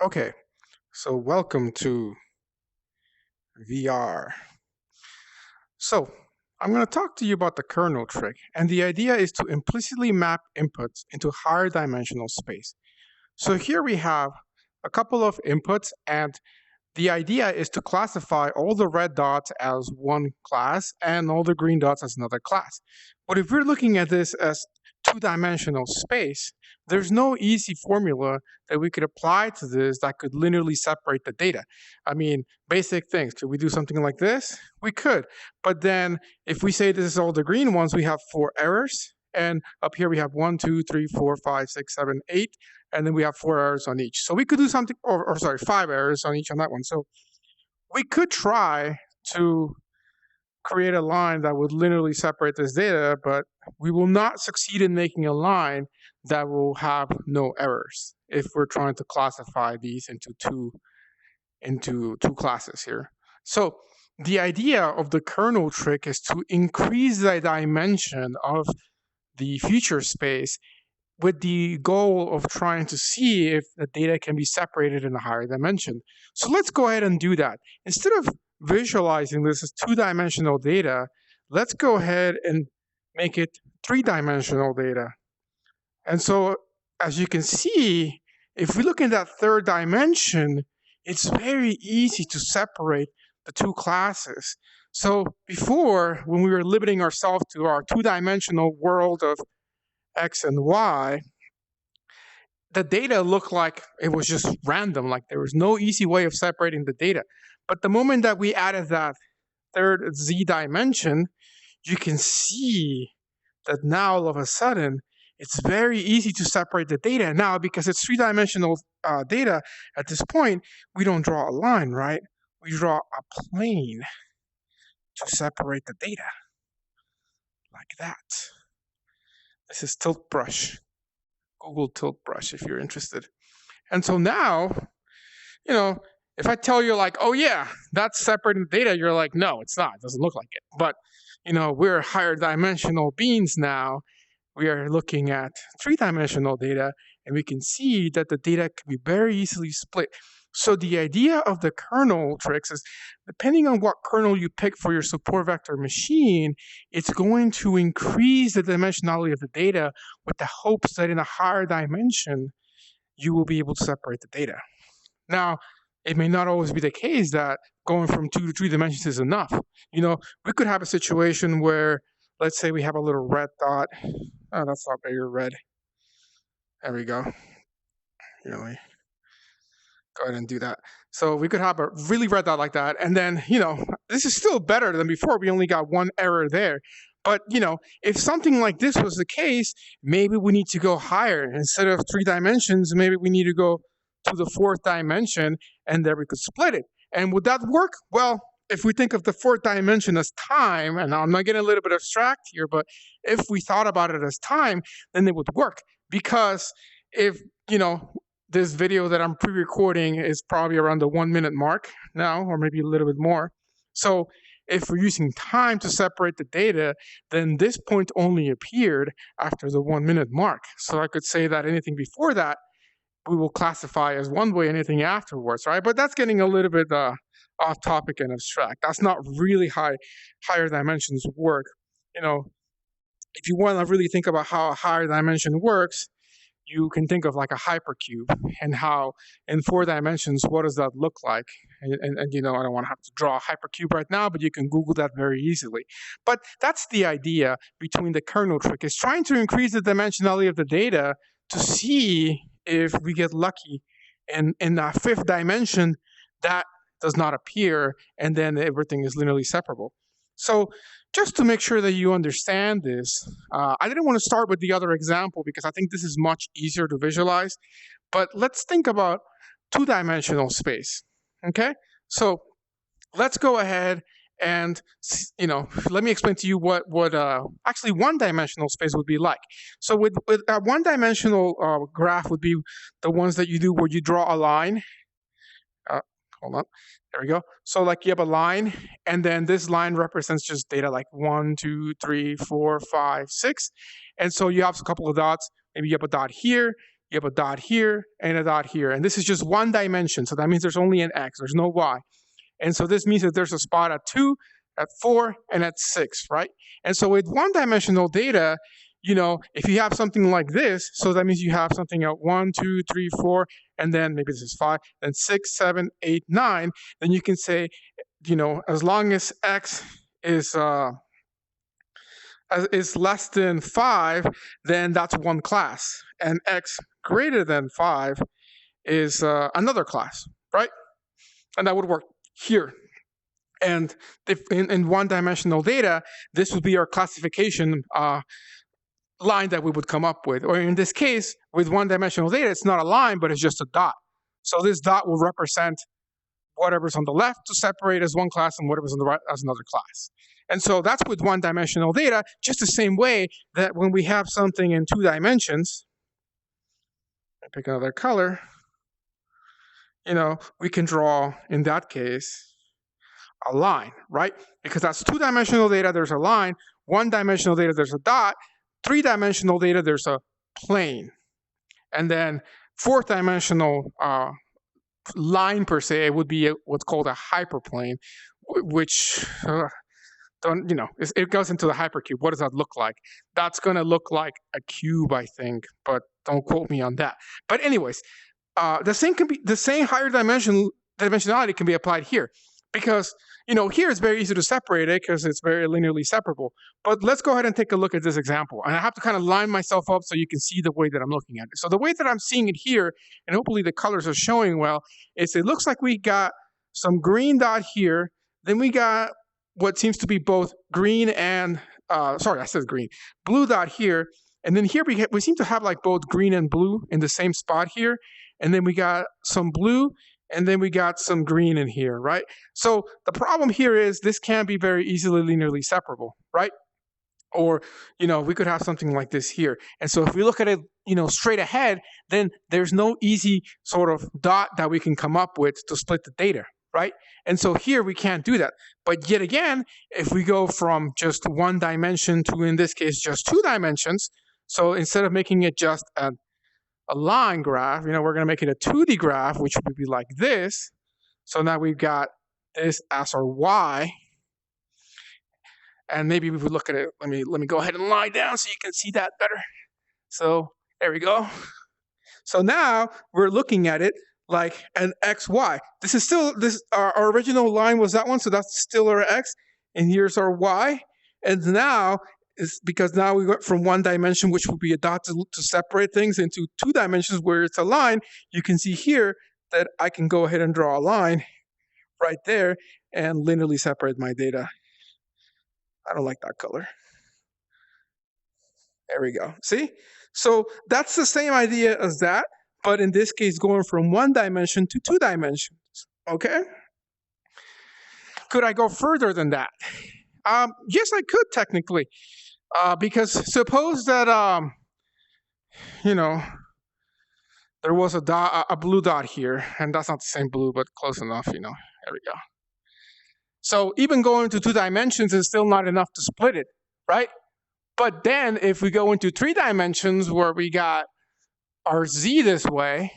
Okay, so welcome to VR. So, I'm going to talk to you about the kernel trick, and the idea is to implicitly map inputs into higher dimensional space. So here we have a couple of inputs, and the idea is to classify all the red dots as one class and all the green dots as another class. But if we're looking at this as two-dimensional space, there's no easy formula that we could apply to this that could linearly separate the data. I mean, basic things. Could we do something like this? We could. But then if we say this is all the green ones, we have 4 errors. And up here we have 1, 2, 3, 4, 5, 6, 7, 8, and then we have 4 errors on each. So we could do something, or sorry, 5 errors on each on that one. So we could try to create a line that would linearly separate this data, but we will not succeed in making a line that will have no errors if we're trying to classify these into two classes here. So the idea of the kernel trick is to increase the dimension of the feature space with the goal of trying to see if the data can be separated in a higher dimension. So let's go ahead and do that. Instead of visualizing this as two-dimensional data, let's go ahead and make it three-dimensional data. And so as you can see, if we look in that third dimension, it's very easy to separate the two classes. So before, when we were limiting ourselves to our two-dimensional world of X and Y, the data looked like it was just random, like there was no easy way of separating the data. But the moment that we added that third Z dimension, you can see that now all of a sudden, it's very easy to separate the data. Now, because it's three-dimensional data, at this point, we don't draw a line, right? We draw a plane to separate the data, like that. This is Tilt Brush, Google Tilt Brush, if you're interested. And so now, if I tell you like, oh yeah, that's separating data, you're like, no, it's not. It doesn't look like it. But, we're higher dimensional beings now. We are looking at three-dimensional data, and we can see that the data can be very easily split. So the idea of the kernel tricks is, depending on what kernel you pick for your support vector machine, it's going to increase the dimensionality of the data with the hopes that in a higher dimension, you will be able to separate the data. Now, it may not always be the case that going from 2 to 3 dimensions is enough. We could have a situation where, let's say we have a little red dot. Oh, that's not very red. There we go. Really. Go ahead and do that. So we could have a really red dot like that. And then, this is still better than before. We only got one error there. But, if something like this was the case, maybe we need to go higher. Instead of 3 dimensions, maybe we need to go to the 4th dimension, and there we could split it. And would that work? Well, if we think of the 4th dimension as time, and I'm not getting a little bit abstract here, but if we thought about it as time, then it would work. Because if, this video that I'm pre-recording is probably around the 1 minute mark now, or maybe a little bit more. So if we're using time to separate the data, then this point only appeared after the 1 minute mark. So I could say that anything before that, we will classify as one way, anything afterwards, right? But that's getting a little bit off topic and abstract. That's not really higher dimensions work. If you want to really think about how a higher dimension works, you can think of like a hypercube and how in 4 dimensions, what does that look like? And I don't want to have to draw a hypercube right now, but you can Google that very easily. But that's the idea between the kernel trick, is trying to increase the dimensionality of the data to see if we get lucky. And in that 5th dimension, that does not appear, and then everything is linearly separable. So just to make sure that you understand this, I didn't want to start with the other example because I think this is much easier to visualize. But let's think about 2-dimensional space, okay? So let's go ahead and, let me explain to you what actually 1-dimensional space would be like. So with a 1-dimensional graph would be the ones that you do where you draw a line. Hold on. There we go. So like you have a line, and then this line represents just data like 1, 2, 3, 4, 5, 6. And so you have a couple of dots. Maybe you have a dot here. you have a dot here and a dot here. And this is just one dimension. So that means there's only an X, there's no Y. And so this means that there's a spot at 2, at 4, and at 6, right? And so with one-dimensional data, if you have something like this, so that means you have something at 1, 2, 3, 4, and then maybe this is 5, then 6, 7, 8, 9, then you can say, as long as X is less than 5, then that's one class. And X greater than 5 is another class, right? And that would work here. And if in one-dimensional data, this would be our classification line that we would come up with. Or in this case, with one-dimensional data, it's not a line, but it's just a dot. So this dot will represent whatever's on the left to separate as one class and whatever's on the right as another class. And so that's with one-dimensional data, just the same way that when we have something in 2 dimensions, I pick another color, we can draw, in that case, a line, right? Because that's 2-dimensional data, there's a line. 1-dimensional data, there's a dot. 3-dimensional data, there's a plane. And then 4th-dimensional line per se would be what's called a hyperplane, which it goes into the hypercube. What does that look like? That's going to look like a cube, I think, but don't quote me on that. But anyways, the same higher dimensionality can be applied here, because here it's very easy to separate it because it's very linearly separable. But let's go ahead and take a look at this example. And I have to kind of line myself up so you can see the way that I'm looking at it. So the way that I'm seeing it here, and hopefully the colors are showing well, is it looks like we got some green dot here. Then we got what seems to be both green and, blue dot here. And then here we seem to have like both green and blue in the same spot here. And then we got some blue, and then we got some green in here, right? So the problem here is this can't be very easily linearly separable, right? Or, we could have something like this here. And so if we look at it, straight ahead, then there's no easy sort of dot that we can come up with to split the data, right? And so here we can't do that. But yet again, if we go from just 1 dimension to, in this case, just 2 dimensions, so instead of making it just a line graph, we're going to make it a 2D graph, which would be like this. So now we've got this as our Y. And maybe if we look at it, let me go ahead and lie down so you can see that better. So there we go. So now we're looking at it like an XY. This is still our original line was that one, so that's still our X, and here's our Y. And now is because now we went from 1 dimension, which would be a dot, to separate things, into 2 dimensions where it's a line. You can see here that I can go ahead and draw a line right there and linearly separate my data. I don't like that color. There we go. See? So that's the same idea as that, but in this case, going from 1 dimension to 2 dimensions. Okay? Could I go further than that? Yes, I could technically. Because suppose that there was a blue dot here, and that's not the same blue, but close enough. There we go. So even going to 2 dimensions is still not enough to split it, right? But then if we go into 3 dimensions where we got our Z this way,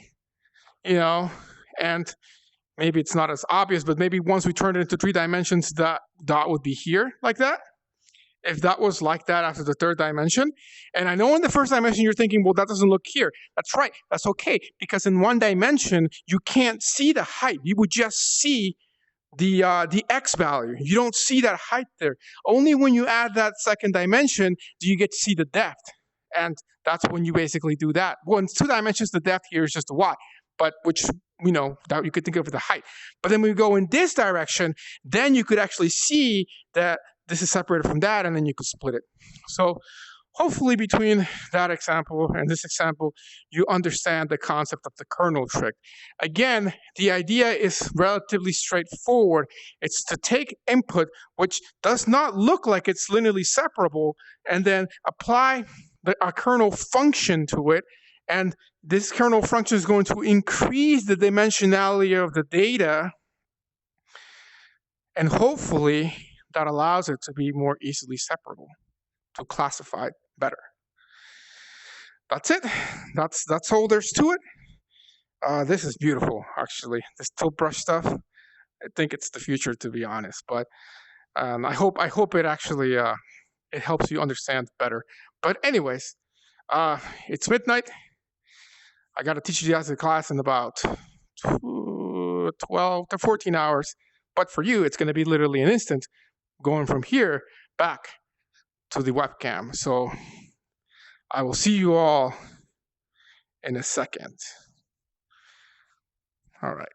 and maybe it's not as obvious, but maybe once we turn it into 3 dimensions, that dot would be here like that. If that was like that after the 3rd dimension. And I know in the 1st dimension you're thinking, well, that doesn't look here. That's right. That's okay. Because in 1 dimension, you can't see the height. You would just see the X value. You don't see that height there. Only when you add that 2nd dimension do you get to see the depth. And that's when you basically do that. Well, in 2 dimensions, the depth here is just a Y, but which, that you could think of as the height. But then when we go in this direction, then you could actually see that this is separated from that, and then you could split it. So hopefully between that example and this example, you understand the concept of the kernel trick. Again, the idea is relatively straightforward. It's to take input, which does not look like it's linearly separable, and then apply a kernel function to it. And this kernel function is going to increase the dimensionality of the data, and hopefully that allows it to be more easily separable, to classify it better. that's it. That's all there's to it. This is beautiful, actually. This tilt brush stuff. I think it's the future, to be honest. But I hope it actually it helps you understand better. But anyways, it's midnight. I got to teach you guys the class in about 12 to 14 hours. But for you, it's going to be literally an instant going from here back to the webcam. So I will see you all in a second. All right.